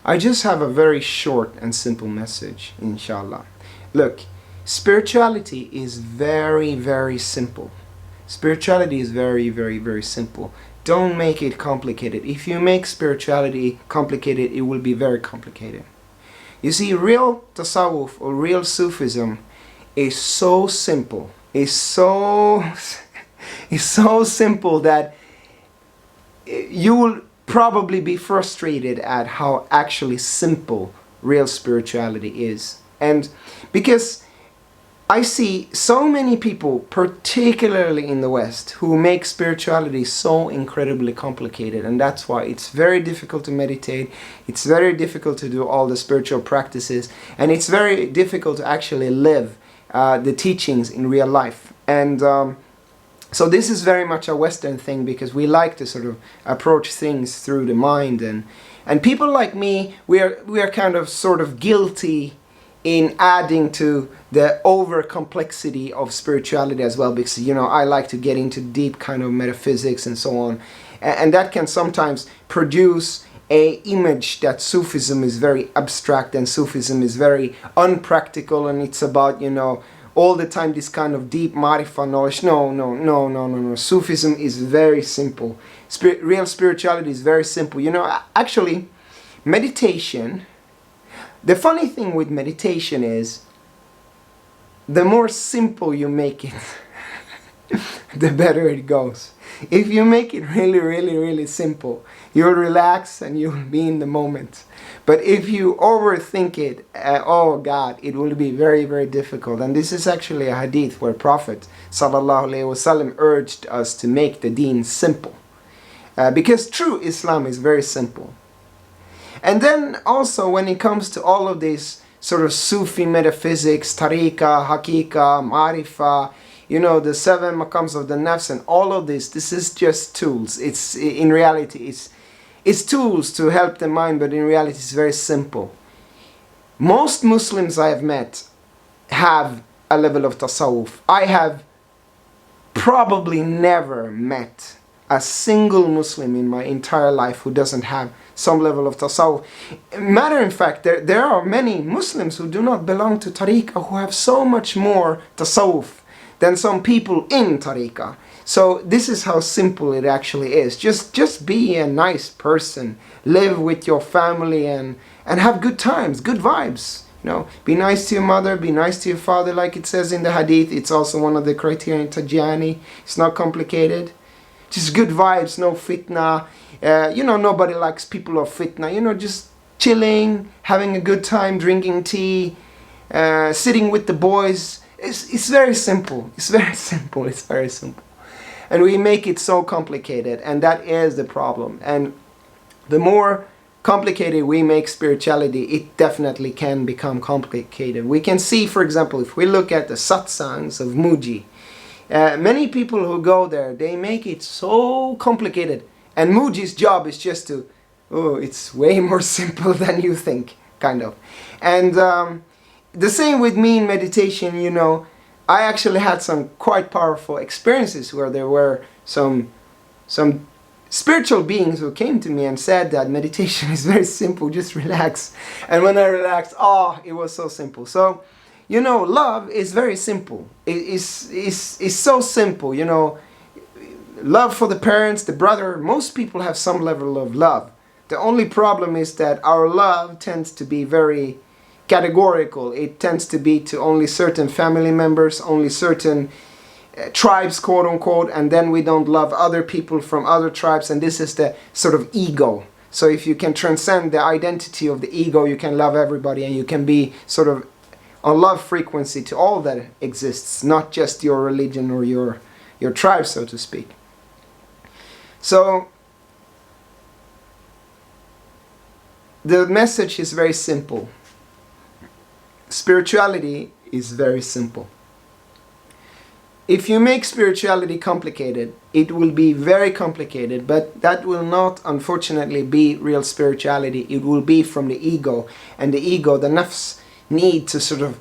I just have a very short and simple message, inshallah. Look, spirituality is very, very simple. Spirituality is very, very, very simple. Don't make it complicated. If you make spirituality complicated, it will be very complicated. You see, real tasawwuf or real Sufism is so simple. It's so simple that you will probably be frustrated at how actually simple real spirituality is. And because I see so many people, particularly in the West, who make spirituality so incredibly complicated, and that's why it's very difficult to meditate, it's very difficult to do all the spiritual practices, and it's very difficult to actually live the teachings in real life. And so this is very much a Western thing, because we like to sort of approach things through the mind, and people like me, we are kind of sort of guilty in adding to the over complexity of spirituality as well, because I like to get into deep kind of metaphysics and so on, and that can sometimes produce a image that Sufism is very abstract and Sufism is very unpractical, and it's about all the time this kind of deep marifa knowledge. No. Sufism is very simple. Real spirituality is very simple. Actually, meditation. The funny thing with meditation is, the more simple you make it, the better it goes. If you make it really, really, really simple, you'll relax and you'll be in the moment. But if you overthink it, oh God, it will be very, very difficult. And this is actually a hadith where Prophet ﷺ urged us to make the deen simple. Because true Islam is very simple. And then also when it comes to all of these sort of Sufi metaphysics, tariqah, hakika, marifa, the 7 maqams of the nafs and all of this is just tools. It's in reality, it's tools to help the mind, but in reality it's very simple. Most Muslims I have met have a level of tasawwuf. I have probably never met a single Muslim in my entire life who doesn't have some level of tasawwuf. Matter in fact, there are many Muslims who do not belong to tariqah who have so much more tasawwuf than some people in tariqah. So this is how simple it actually is. Just be a nice person, live with your family and have good times, good vibes. Be nice to your mother, be nice to your father, like it says in the hadith. It's also one of the criteria in Tajani. It's not complicated. Just good vibes, no fitna. Nobody likes people of fitna. Just chilling, having a good time, drinking tea, sitting with the boys. It's very simple. It's very simple. It's very simple. And we make it so complicated, and that is the problem. And the more complicated we make spirituality, it definitely can become complicated. We can see, for example, if we look at the satsangs of Muji, many people who go there, they make it so complicated. And Muji's job is just to, it's way more simple than you think, kind of. And the same with me in meditation, I actually had some quite powerful experiences where there were some spiritual beings who came to me and said that meditation is very simple, just relax. And when I relaxed, it was so simple. So, love is very simple. It's so simple, Love for the parents, the brother, most people have some level of love. The only problem is that our love tends to be very categorical. It tends to be to only certain family members, only certain tribes, quote unquote, and then we don't love other people from other tribes, and this is the sort of ego. So if you can transcend the identity of the ego, you can love everybody, and you can be sort of on love frequency to all that exists, not just your religion or your tribe, so to speak. So the message is very simple. Spirituality is very simple. If you make spirituality complicated, it will be very complicated, but that will not, unfortunately, be real spirituality. It will be from the ego, and the ego, the nafs, need to sort of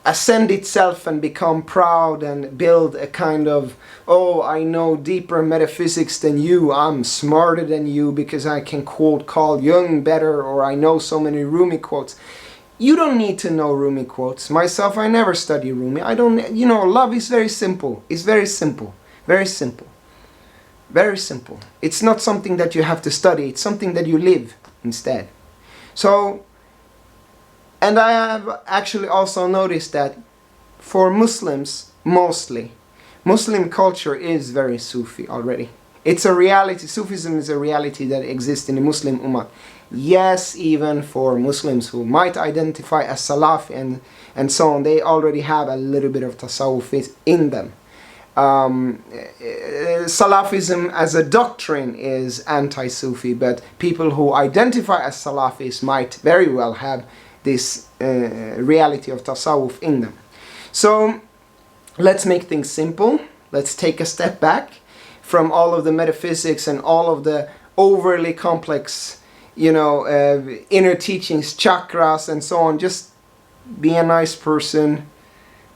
ascend itself and become proud and build a kind of, oh, I know deeper metaphysics than you, I'm smarter than you because I can quote Carl Jung better, or I know so many Rumi quotes. You don't need to know Rumi quotes. Myself, I never study Rumi. I don't, you know, love is very simple. It's very simple. Very simple. Very simple. It's not something that you have to study. It's something that you live instead. So, and I have actually also noticed that for Muslims, mostly, Muslim culture is very Sufi already. It's a reality. Sufism is a reality that exists in the Muslim Ummah. Yes, even for Muslims who might identify as Salafi and so on, they already have a little bit of Tasawwuf in them. Salafism as a doctrine is anti-Sufi, but people who identify as Salafis might very well have this reality of Tasawwuf in them. So let's make things simple. Let's take a step back from all of the metaphysics and all of the overly complex, you know, inner teachings, chakras and so on. Just be a nice person.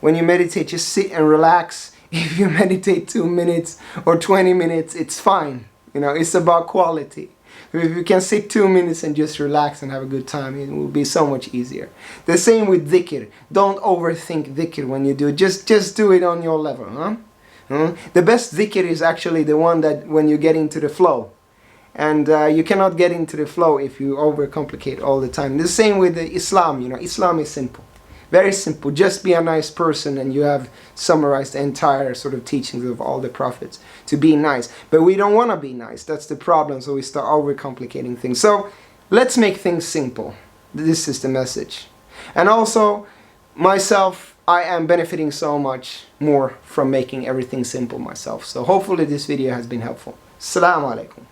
When you meditate, just sit and relax. If you meditate 2 minutes or 20 minutes, it's fine. You know, it's about quality. If you can sit 2 minutes and just relax and have a good time, it will be so much easier. The same with dhikr. Don't overthink dhikr when you do it. Just do it on your level. The best dhikr is actually the one that when you get into the flow. And you cannot get into the flow if you overcomplicate all the time. The same with the Islam. You know, Islam is simple. Very simple. Just be a nice person and you have summarized the entire sort of teachings of all the prophets to be nice. But we don't want to be nice. That's the problem. So we start overcomplicating things. So let's make things simple. This is the message. And also, myself, I am benefiting so much more from making everything simple myself. So hopefully this video has been helpful. Assalamu alaikum.